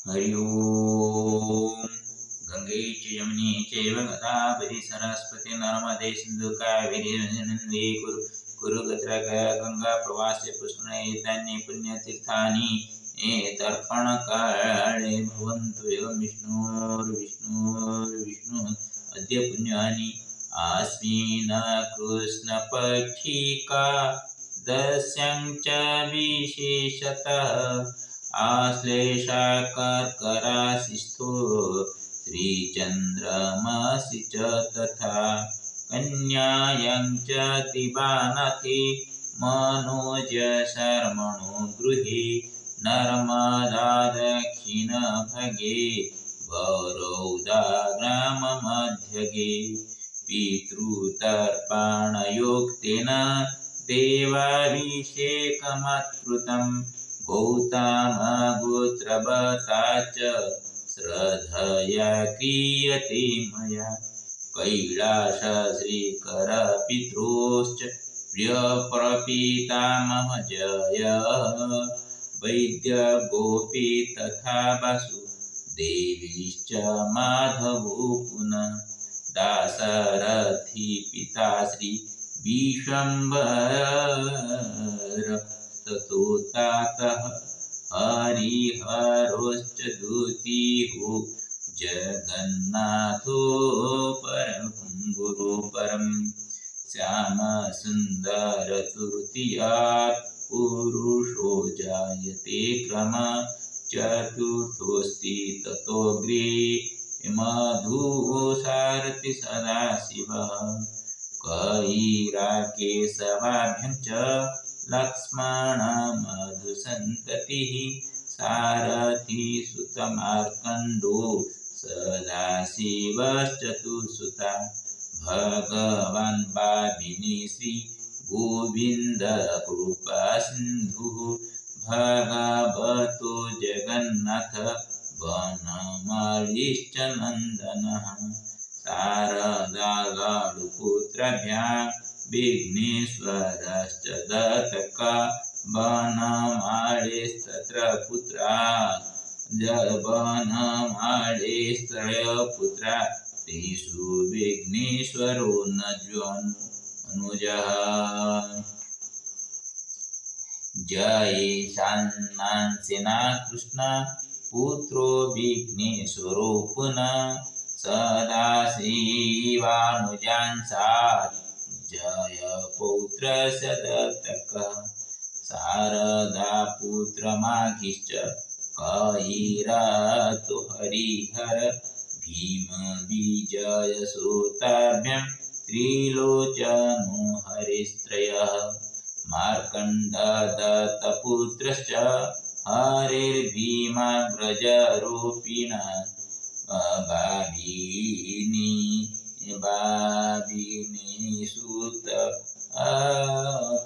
हरि ओम। गंगे च यमुने चैव गोदावरी सरस्वती नर्मदे सिंधु कावेरी नर्मदे कुरु गंगा प्रवास्य पुष्करणे पुण्यतीर्थानि तर्पणकाले भवन्तु एवं विष्णु अद्य पुण्यानि आस्मिन् कृष्णपक्षिका दस्यां च विशेषतः आश्लेषा कर्कराशिस्थो श्रीचन्द्रमसि च तथा कन्यायां च दिवानथे मनोज शर्मणो गृहे नर्मदा दक्षिणभगे वरौदा ग्राममध्यगे पितृतर्पणयोक्तेन देवाभिषेकमत्कृतं गौतमगोत्रवता च श्रद्धया क्रियते मया कैलास श्रीकरपितृश्च प्रियप्रपितामहजय वैद्यगोपी तथा वासुदेवीश्च माधवो पुनः दाशरथी पिता श्री विश्वम्भर ततोतातः हरिहरोश्च द्वितीयो जगन्नाथो परं गुरुपरं श्यामसुन्दर तृतीयात् पुरुषो जायते क्रमः चतुर्थोऽस्ति ततोऽग्रे मधुसारथि सदाशिवः कैराकेशवाभ्यं च लक्ष्मण मधुसन्ततिः सारथि सुतमार्कण्डो सदाशिवश्चतुर्सुता भगवान् भामिनी श्री गोविन्द कृपासिन्धुः भगवतो जगन्नाथ वनमालीश्च नन्दनः शारदा लाडुपुत्रभ्यां विघ्नेश्वरश्च दत्तक वनमालीस्तत्र पुत्रा वनमालीस्त्रयपुत्रा तेषु विघ्नेश्वरो अनुजः जय शान्नांसेना कृष्ण पुत्रो विघ्नेश्वरो पुनः सदाशिवानुजांसात् जय पौत्र सदत्तकः शारदा पुत्रमाघिश्च कैरातो हरिहर भीम विजय सूताभ्यां त्रिलोचनो हरिस्त्रयः मार्कण्डदत्तपुत्रश्च हरिर्भीमाग्रजरूपिणः भाविनी सुत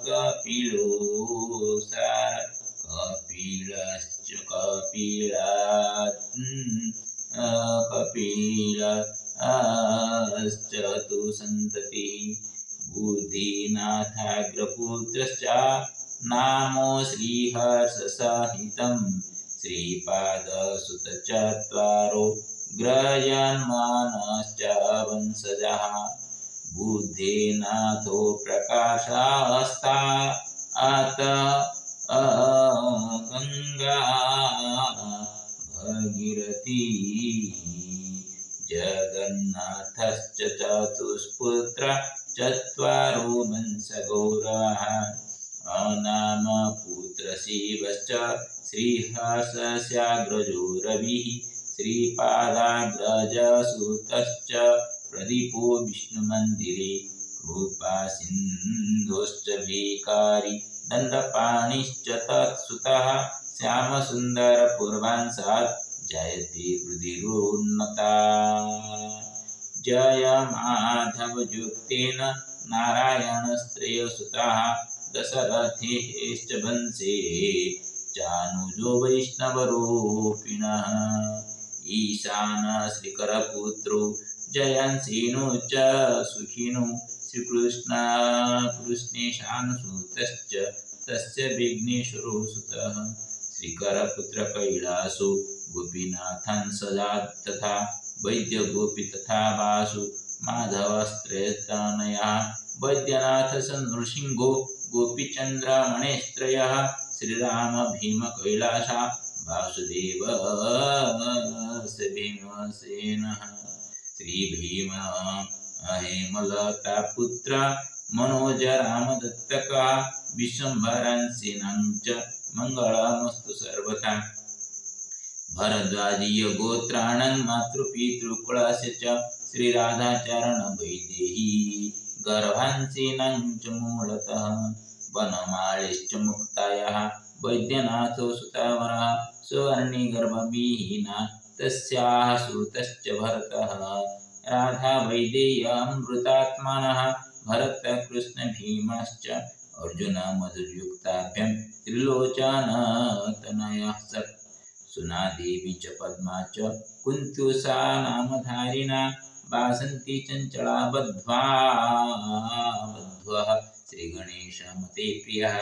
कपिलो कपिलश्च कपिलश्च सन्ततिः बुद्धिनाथाग्रपुत्रश्च नामो श्रीहर्षसहितं श्रीपादसुतचत्वारो ग्रजन्मानश्च वंशजः बुद्धेनाथो प्रकाशास्ता अत गंगा भगीरथी जगन्नाथश्च चतुष्पुत्र चत्वारो वंशगौरवः अनामपुत्रशिवश्च श्रीहर्षस्याग्रजो रविः श्रीपादाग्रजसुतश्च प्रदीपो विष्णुमन्दिरे कृपासिन्धुश्च भिकारी दण्डपाणिश्च तत्सुतः श्यामसुन्दरपूर्वांशात् जयति हृदिरोन्नता जय माधवयुक्तेन नारायणस्त्रयसुतः दशरथेश्च वंशे चानुजो वैष्णवरूपिणः ईशान श्रीकरपुत्रो जयन्सेनो च सुखिनो श्रीकृष्णेशानुसुतश्च तस्य विघ्नेश्वरो सुतः श्रीकरपुत्र कैलासो गोपीनाथन् सदा तथा वैद्य गोपी तथा वासु माधवस्त्रयस्तनयः वैद्यनाथ नृसिंहो गोपीचन्द्रमणेस्त्रयः श्रीराम भीम कैलासा वासुदेव स भीमसेनः श्रीभीम हेमलता पुत्र मनोज रामदत्तका विश्वम्भरांसिनां च मङ्गलमस्तु सर्वथा भरद्वाजीय गोत्राणां मातृपितृकुलस्य च श्रीराधाचरण वैदेही गर्भांसिनां च मूलतः वनमालिश्च मुक्तायाः वैद्यनाथो सुतावरः सुवर्णिगर्भविहीना तस्याः सुतश्च भरतः राधा वैदेह्य अमृतात्मानः भरत कृष्ण भीमश्च अर्जुन मधुर्युक्ताभ्यां त्रिलोचनतनयः सत् सुनादेवी च पद्मा च कुन्त्युषा नामधारिणा वासन्ति चञ्चला बद्ध्वः श्रीगणेशमते प्रियः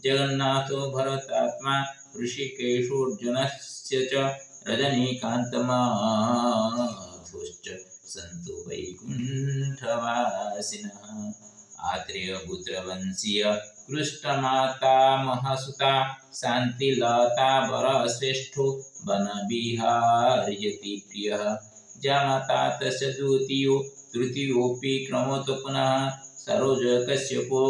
जगन्नाथो भरतात्मा ऋषिकेशोऽर्जुनस्य च रजनीकान्तमाधुश्च सन्तु वैकुण्ठवासिनः आत्रेयपुत्रवंशीय कृष्णमातामहसुता शान्तिलता वरश्रेष्ठो वनविहार्यति प्रियः जामाता तस्य द्वितीयो तृतीयोऽपि क्रमोऽत पुनः सरोजकश्यपो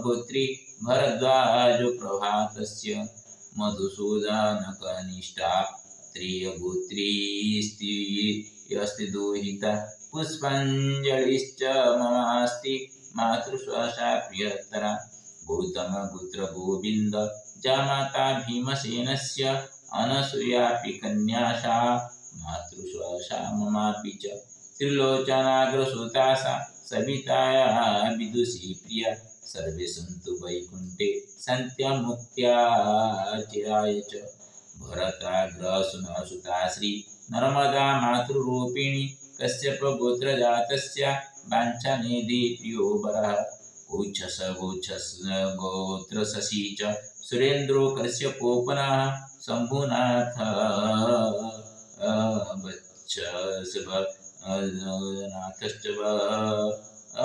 गोत्री भरद्वाजो प्रभातस्य मधुसूदनकनिष्ठा त्रियगोत्रीस्ति दुहिता पुष्पाञ्जलिश्च ममास्ति मातृस्वशा प्रियतरा गौतमपुत्र गोविन्द जामाता भीमसेनस्य अनसूयापि कन्याशा मातृस्वशा ममापि च त्रिलोचनाग्रसुता सा सविताया विदुषी प्रिया सर्वे सन्तु वैकुण्ठे सन्त्यमुक्त्या चिराय च भरताग्रसुता श्री नर्मदा मातृरूपिणी कश्यप गोत्रजातस्य वाञ्छानिधि प्रियो वरः गोच्छस गोत्रशशी च सुरेन्द्रो कश्यपो पुनः शम्भुनाथ नाथश्च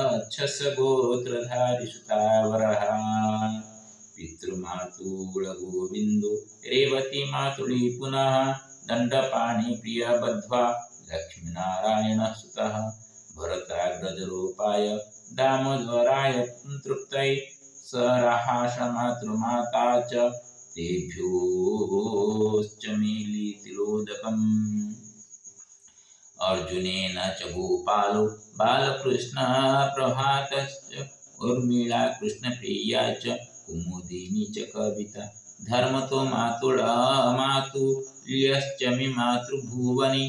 अच्छस गोत्रधारी सुतावरः पितृमातुलगोविन्दो रेवती मातुली पुनः दण्डपाणि प्रिय बद्ध्वा लक्ष्मीनारायणः सुतः भरताग्रजरूपाय दामोदराय तृप्तये सराहास मातृमाता च तेभ्योश्च मीलितिलोदकम् अर्जुनेन च गोपालो बालकृष्णः प्रभातश्च उर्मिला कृष्णप्रिया च कुमुदिनी च कविता धर्मतो मातुल्यश्च मे मातृभुवने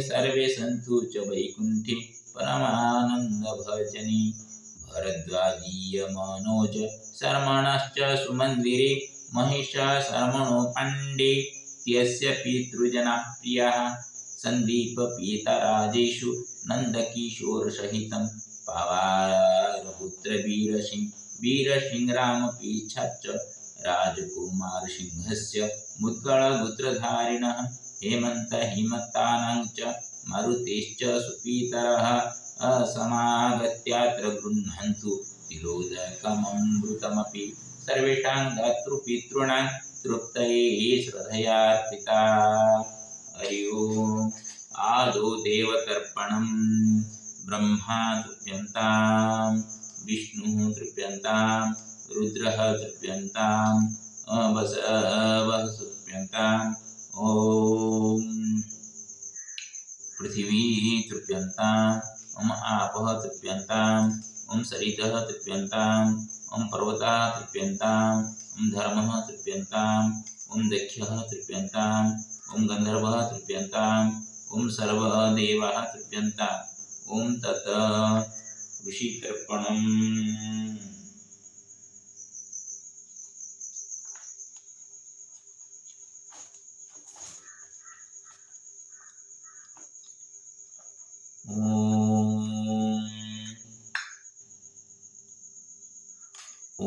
सर्वे सन्तु च वैकुण्ठे परमानन्दभजनी भरद्वाजीय मनोज शर्मणश्च सुमन्दिरे महिषः शर्मणो पाण्डे त्यस्य पितृजनाः प्रियाः सन्दीपपीतराजेषु नन्दकिशोरसहितं पवारपुत्र वीरसिंहरामपीच्छाच्च राजकुमारसिंहस्य मुद्गलगोत्रधारिणः हेमन्त हेमन्तानां च मारुतेश्च सुपीतरः असमागत्यात्र गृह्णन्तु तिलोदकममृतमपि सर्वेषां दातृपितॄणां तृप्तये श्रद्धयार्पिता हरि ओम् आदौ देवतर्पणं ब्रह्मा तृप्यन्तां विष्णुः तृप्यन्तां रुद्रः तृप्यन्तां वसवः तृप्यन्ताम् ॐ पृथिवी तृप्यन्ताम् ॐ आपः तृप्यन्ताम् ॐ सरितः तृप्यन्ताम् ॐ पर्वताः तृप्यन्ताम् ॐ धर्मः तृप्यन्ताम् ॐ दक्षः तृप्यन्ताम् ॐ गन्धर्वः तृप्यन्ताम् ॐ सर्वदेवाः तृप्यन्ताम् ॐ तत् ऋषितर्पणम्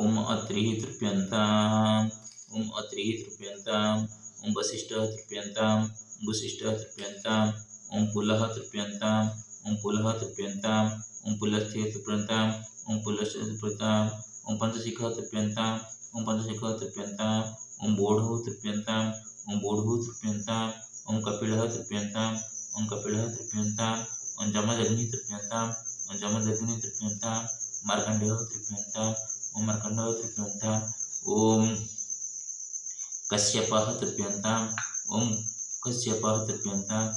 ॐ अत्रिः तृप्यन्ताम् ॐ अत्रिः तृप्यन्ताम् ॐ वसिष्ठः तृप्यन्ताम् वसिष्ठः तृप्यन्ताम् ॐ पुलः तृप्यन्ताम् ॐ पुलः तृप्यन्ताम् ॐ पुलस्त्य तृप्यन्ताम् ॐ पुलस्य तृप्यन्ताम् ॐ पंचशिखः तृप्यन्ताम् ॐ पंचशिखः तृप्यन्ताम् ॐ बोढो तृप्यन्ताम् ॐ बोढो तृप्यन्ताम् ॐ कपिलः तृप्यन्ताम् ॐ कपिलः तृप्यन्ताम् ॐ जमदग्निः तृप्यन्ताम् ॐ जमदग्निः तृप्यन्ताम् मार्कण्डेयः तृप्यन्ताम् ॐ मार्कण्डः तृप्यन्ताम् ॐ कश्यपः तृप्यन्ताम् ॐ कश्यपः तृप्यन्ताम्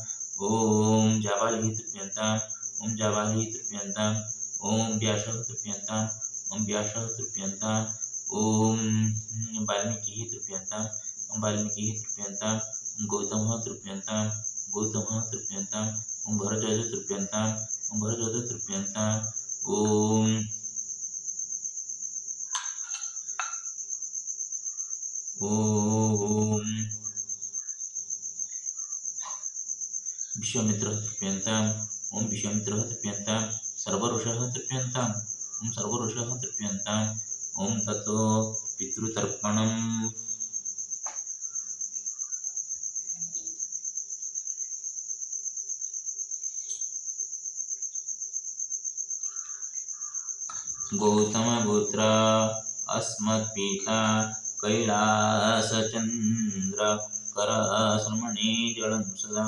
ॐ जाबालिः तृप्यन्ताम् ॐ जाबालिः तृप्यन्ताम् ॐ व्यासः तृप्यन्ताम् ॐ व्यासः तृप्यन्ताम् ॐ वाल्मीकिः तृप्यन्ताम् ॐ वाल्मीकिः तृप्यन्ताम् ॐ गौतमः तृप्यन्ताम् गौतमः तृप्यन्ताम् ॐ भरद्वाजः तृप्यन्ताम् ॐ भरद्वाजः तृप्यन्ताम् ॐ विश्वामित्रः तृप्यन्ताम् ॐ विश्वामित्रः तृप्यन्ताम् सर्वऋषयः तृप्यन्ताम् ॐ सर्वऋषयः तृप्यन्ताम् ॐ ततो पितृतर्पणम् गौतमपुत्र अस्मत्पिता कैलासचन्द्र करसर्मणे जलं सदा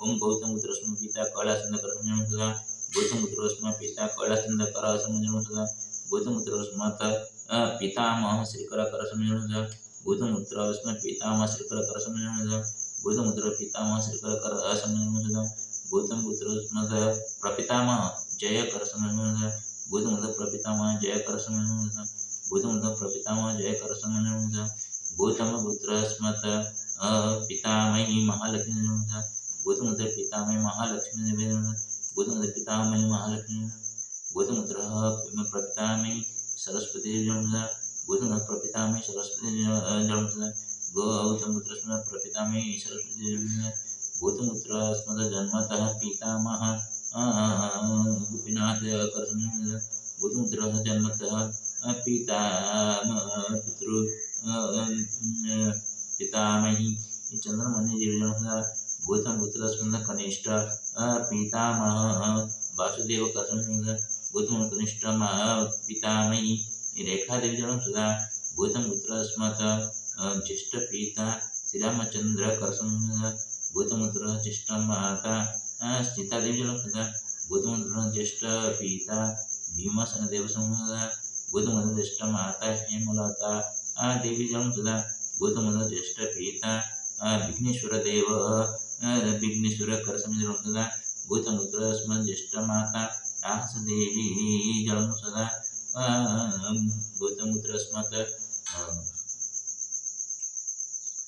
ॐ गौतमपुत्रस्म पिता कैलासचन्द्र सदा गौतमपुत्रस्म पिता कैलासचन्द्र करसर्मणे सदा गौतमपुत्रस्मत् पितामह श्रीकर करसर्मणे सदा गौतमपुत्रस्म पितामह श्रीकर करसर्मणे सदा गौतमपुत्र पितामह श्रीकर करसर्मणे सदा गौतमपुत्रस्मत् प्रपितामह जय करसर्मणे सदा गौतमपुत्र प्रपितामह जय करसर्मणे सदा गौतमपुत्र प्रपितामह जय करसर्मणे सदा गौतमपुत्रस्मत् पितामही महालक्ष्मी सदा गौतमपुत्र पितामही महालक्ष्मी गौतमपुत्र पितामही महालक्ष्मी गौतमपुत्र प्रपितामही सरस्वती सदा गौतमपुत्र प्रपितामही सरस्वती जलं सदा गौतमपुत्र प्रपितामही सरस्वती गौतमपुत्र जन्मतः पितामह गोपीनाथ करसर्मणे गौतमपुत्र जन्मतः पितृ पितामही चंद्रमणि जीवन सदा गौतमपुत्र कनिष्ठ पितामह वासुदेव करसर्मणे गौतम कनिष्ठ पितामही रेखादेवी जन्म सदा गौतमपुत्र ज्येष्ठ पिता श्रीरामचंद्र करसर्मणे गौतमपुत्र ज्येष्ठ माता सीतादेवी जन्म सदा गौतमपुत्र ज्येष्ठ पिता भीमसेन देव सदा गौतमपुत्र ज्येष्ठ माता हेमलता देवी जन्म सदा गौतमपुत्र ज्येष्ठ पिता विघ्नेश्वर देव विघ्नेश्वर करसर्मणे जन्म सदा गौतमपुत्र ज्येष्ठ माता राहसदेवी जन्म सदा गौतमपुत्र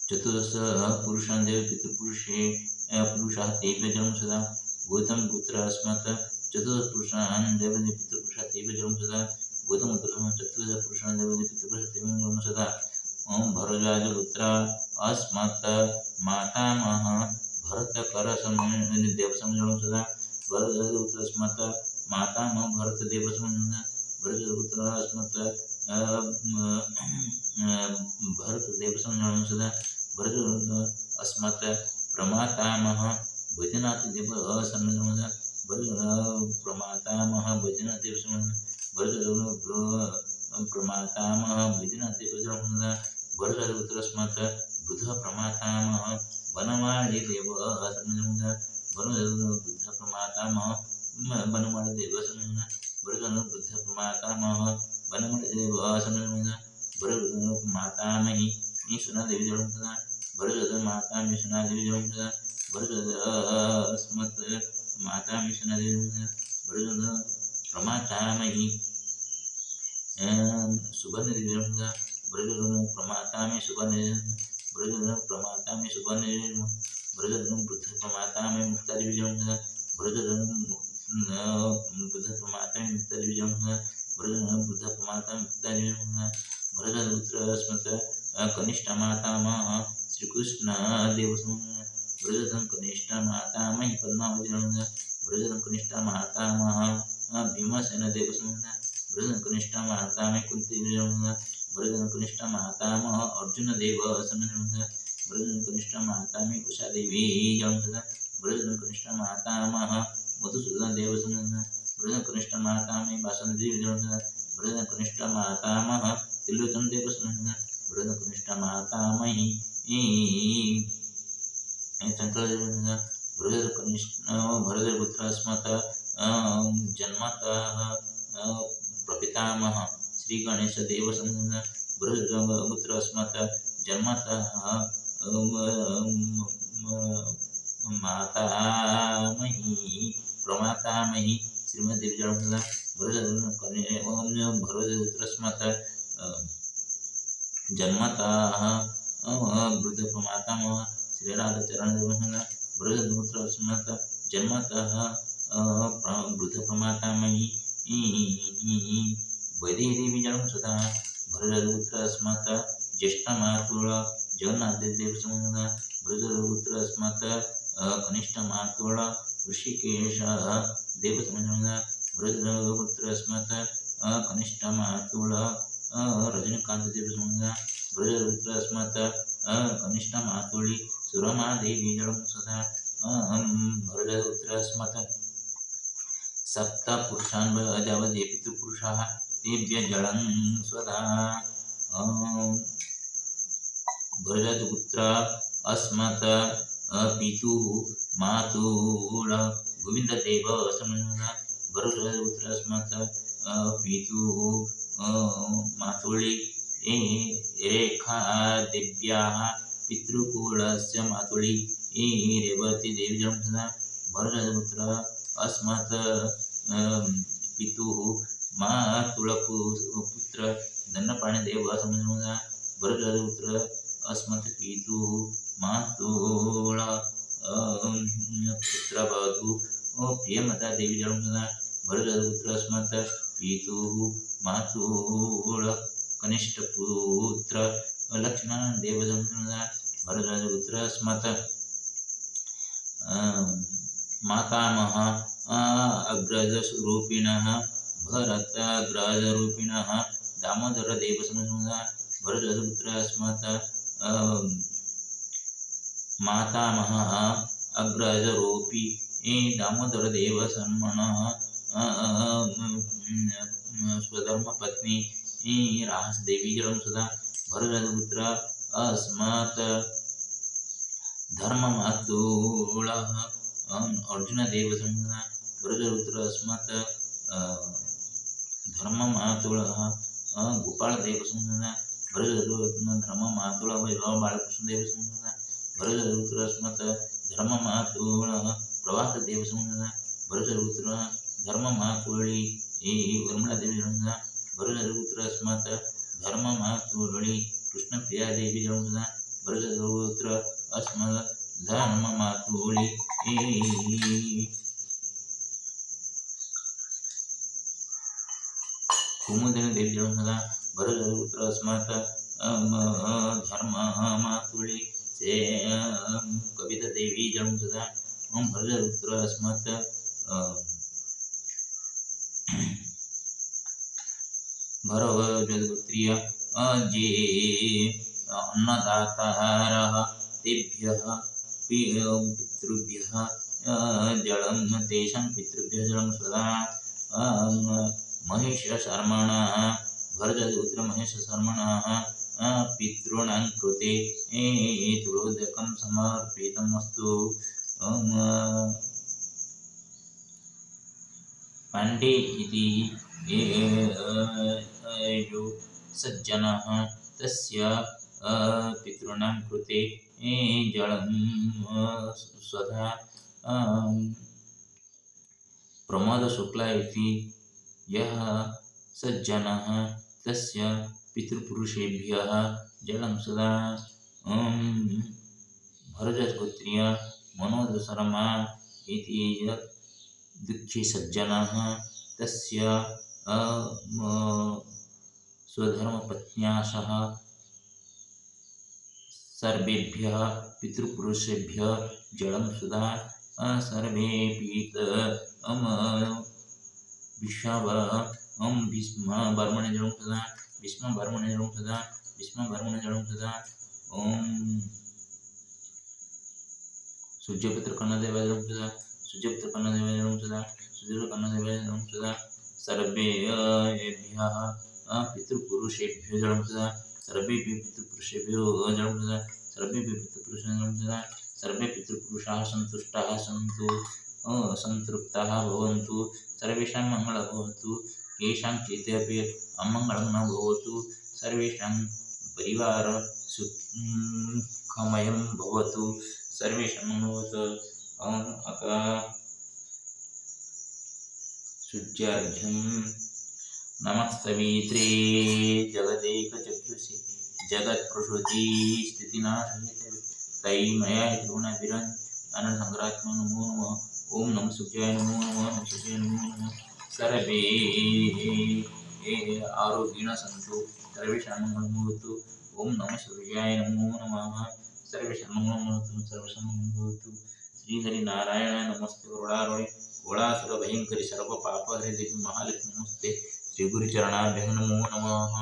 चतुर्दश पुरुषान् देव पितृपुरुषे पुरुषाः तेभ्यः जन्म सदा गौतमपुत्र चतुर्दश पुरुषान् देव पितृपुरुषाः तेभ्यः जन्म सदा गौतमपुत्र चतुर्दश पुरुषान् देव पितृपुरुषाः तेभ्यः जन्म सदा ॐ भरद्वाजपुत्र अस्मत् मातामह भरत करसर्मणे देवसर्मणे जन्म सदा भरद्वाजपुत्र अस्मत् मातामह भरत देवसर्मणे भरद्वाजपुत्र अस्मत् भरत देवसर्मणे जन्म सदा भरद्वाजपुत्र अस्मत् प्रमातामह बैद्यनाथ देव सर्वसर्मणे जन्म सदा भरद्वाज प्रमातामह बैद्यनाथ देव सर्वसर्मणे भरद्वाज प्रमातामह बैद्यनाथ देव जन्म सदा भरद्वाजपुत्र अस्मत् बुध प्रमातामह वनमाली देव सर्वसर्मणे जन्म सदा भरद्वाज बुध प्रमातामह वनमाली देव सर्वसर्मणे भरद्वाज बुध प्रमातामह वनमाली देव सर्वसर्मणे सदा भरद्वाज मातामही सुना देवी जन्म सदा भरद्वाज मातामही सुना देवी जन्म सदा भरद्वाज अस्मत् मातामही सुना देवी जन्म सदा भरद्वाज प्रमातामही सुवर्ण देवी जन्म सदा भरद्वाज प्रमातामही सुवर्ण भरद्वाज प्रमातामही सुवर्ण भरद्वाज बुद्ध प्रमातामही मुक्ता देवी जन्म सदा भरद्वाज बुद्ध प्रमातामही मुक्ता देवी जन्म सदा भरद्वाज बुद्ध प्रमातामही मुक्ता देवी जन्म सदा भरद्वाज पुत्र अस्मत् कनिष्ठ मातामह श्रीकृष्ण देव भरद्वाज कनिष्ठ मातामही पद्मावती जन्म सदा भरद्वाज कनिष्ठ मातामह भीमसेन देव भरद्वाज कनिष्ठ मातामही कुंती देवी जन्म सदा भरद्वाज कनिष्ठ मातामह अर्जुन देव जन्म सदा भरतजन कनिष्ठ मातामही उषा देवी जलम सदा भरतजन कनिष्ठ मातामह मधुसूदन देव संसदा भरतजन कनिष्ठ मातामही वासंती देवी जलम सदा भरतजन कनिष्ठ मातामह त्रिलोचन देव संसदा भरतजन कनिष्ठ मातामही चंचल देव संसदा भरतजन कनिष्ठ भरतजन पुत्र अस्मत् जन्मतः प्रपितामह श्री गणेश देव संसदा भरतजन पुत्र अस्मत् जन्मतः मातामही प्रमातामही श्रीमद्देवी जलम सदा भरतजन पुत्र अस्मत् जन्मतः वृद्ध प्रमातामह श्री राधा चरण देव संसदा भरतजन पुत्र अस्मत् जन्मतः वृद्ध प्रमातामही वैदेही देवी जलम सदा भरतजन पुत्र अस्मत् ज्येष्ठ मातुल जगन्नाथ देव संसदा भरतजन पुत्र अस्मत् कनिष्ठ मातुल ऋषिकेश देव संसदा भरतजन पुत्र अस्मत् कनिष्ठ मातुल रजनीकांत देव संसदा भरतजन पुत्र अस्मत् कनिष्ठ मातुली सुरमा देवी जलम सदा भरतजन पुत्र अस्मत् सप्त पुरुषान् अजावत् ये पितृपुरुषाः तेभ्यः जलं स्वधा भरतजन पुत्र अस्मत् पितुः मातुल गोविंद देव संसदा भरतजन पुत्र अस्मत् पितुः मातुली रेखा देव्याः पितृकुलस्य मातुली रेवती देवी जलम सदा भरतजन पुत्र अस्मत् पितुः मातुलपुत्र दंडपाणि देव संसदा भरतजन पुत्र अस्मत् पितुः मातुल पुत्रवधू प्रियमता देवी जलम सदा भरतजन पुत्र अस्मत् पितुः मातुल कनिष्ठ पुत्र लक्ष्मण देव संसदा भरतजन पुत्र अस्मत् मातामह अग्रजरूपिणः भरतग्रजरूपिणः दामोदर देव संसदा भरतजन पुत्र अस्मत् मातामह अग्रजरूपी दामोदर देव सन्मनः स्वधर्मपत्नी राहस देवी जलम सदा भरतजन पुत्र अस्मत् धर्ममातुलः अर्जुन देव संसदा भरतजन पुत्र अस्मत् धर्ममातुलः गोपाल देव संसदा भरतजन धर्ममातुलः बालकृष्ण देव संसदा भरतजन पुत्र अस्मत् धर्ममातुलः प्रभात देव संसदा भरतजन पुत्र धर्ममातुली उर्मिला देवी संसदा भरतजन पुत्र अस्मत् धर्ममातुली कृष्णप्रिया देवी जलम सदा भरतजन पुत्र अस्मत् धर्ममातुली कुमुदिनी देवी जलम सदा भरतजन पुत्र अस्मत् धर्ममातुली कविता देवी जलम सदा भरतजन पुत्र अस्मत् भरतजनपुत्र्य जे अन्नदातारः तेभ्यः पितृभ्यः जलं तेषां पितृभ्यः जलं सदा महेशशर्मणः भरतजनपुत्र महेशशर्मणः पितॄणां कृते तुलोदकं समर्पितमस्तु पाण्डे इति यो सज्जनः तस्य पितॄणां कृते जलं स्वधा प्रमोदशुक्ला इति यः सज्जनः तस्य पितृपुरुषेभ्यः जलं सदा भरतपुत्र्य मनोजशर्मा इति यः दुःखी सज्जनः तस्य स्वधर्मपत्न्या सह सर्वेभ्यः पितृपुरुषेभ्यः जलं सुधा सर्वे पीत भीष्मवर्मणे जलं सुधा भीष्मवर्मणे जलं सुधा भीष्मवर्मणे जलं सुधा ओम सूर्यपुत्र कर्णदेवाय नमः सदा सूर्यपुत्र कर्णदेवाय नमः सदा सूर्यपुत्र कर्णदेवाय नमः सदा सर्वेभ्यः पितृपुरुषेभ्यो जलं सदा सर्वेभ्यः पितृपुरुषेभ्यो जलं सदा सर्वेभ्यः पितृपुरुषेभ्यो जलं सदा सर्वे पितृपुरुषाः सन्तुष्टाः सन्तु संतृप्ताः भवन्तु सर्वेषां मङ्गलं भवतु येषां चित्ते अपि अमङ्गलं न भवतु सर्वेषां परिवार सुखमयं भवतु सर्वेषां भवतु अतः शुच्यार्घ्यं नमः सवित्रे जगदेकचक्षुषे जगत्प्रसूतिस्थितिनाशने तैमया गुणविरञ्जनसङ्ग्रात्मने नमो नमः ओम नमः सूर्याय नमो नमः नमः सूर्याय नमो नमः सर्वे आरोग्येण सन्तु सर्वेषां मङ्गलं भवतु ओम नमः सूर्याय नमो नमः सर्वेषां मङ्गलं भवतु सर्वेषां मङ्गलं भवतु श्रीहरिनारायण नमस्ते गरुडारूढे घोड़ासुरभयङ्करि सर्वपापहरे देवी महालक्ष्मी नमस्ते श्रीगुरुचरणाभ्यः नमो नमः।